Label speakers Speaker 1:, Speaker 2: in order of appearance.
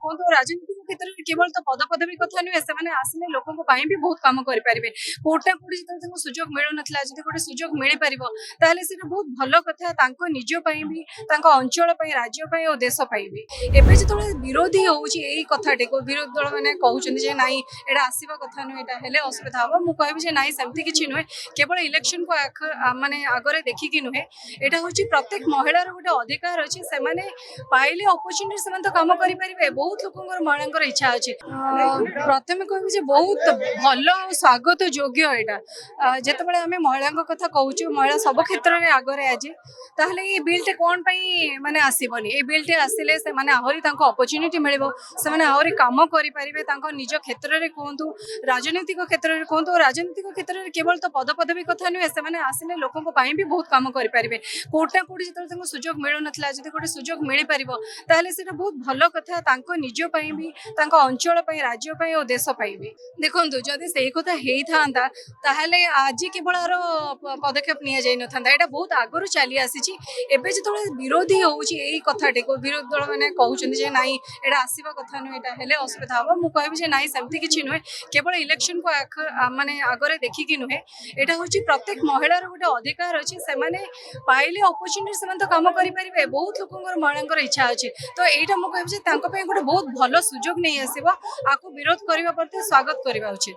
Speaker 1: कहतु राजनीतिक क्षेत्र में केवल तो पदपदवी कथा नुहे से आसिले लोकों भी बहुत कम करेंगे कोटा कोटी जो सुजोग मिलू ना जो गोटे सुजोग मिल पार से बहुत भल कथा निजपाई भी अंचल राज्य और देश भी एवं जो विरोधी होती कथाटे को विरोधी दल मैंने कहते ना यहाँ आसवा कथा नुहे हेले असुविधा हम मुझे ना सेमती किसी नुहे केवल इलेक्शन को माने आगरे देखिकी नुहे यहाँ हूँ प्रत्येक महिलार गोटे अधिकार अच्छी से पाइले अपरच्युनिटी से तो कम करेंगे बहुत लोक महिला इच्छा अच्छी प्रथम कह बहुत भल स्वागत योग्य यहाँ जिते आम महिला कथा कहूँ महिला सब क्षेत्र में आगरे आज ताहले ये बिलटे कौन माने आसबनी ये बिलटे आसिले से आहरी अपरच्युनिटी मिल आहरी कम करेंगे निज क्षेत्र में कहतु राजनीतिक क्षेत्र में कहतु राजनीतिक क्षेत्र में केवल तो पदपदवी कथा नुहे से आसिले लोकों भी बहुत कम करेंगे कोटा कोटी जो सुजोग मिलू ना जो गोटे सुजोग मिल पार से बहुत भल कथा निजपाई भी अंचल राज्य और देश भी देखो जदि से कथा होता ताहले आज केवल पदक्षेप नि जाता यहाँ बहुत आगु चली आसी एवं जो विरोधी होती कथाटे को विरोधी दल मैंने कहते ना यहाँ आसवा कथा नुहे हेले असुविधा हम मुझे ना सेमती किसी नुहे केवल इलेक्शन को माने आगरे देखिकी नुहे यहाँ हूँ प्रत्येक महिलार गोटे अधिकार अच्छी से पाइले अपरच्युनिटी से तो कम करेंगे बहुत लोक महिला इच्छा अच्छी तो यहाँ मुझे गोटे बहुत भल सुजोग नहीं आसो आपको विरोध करने प्रति स्वागत करवा उचित।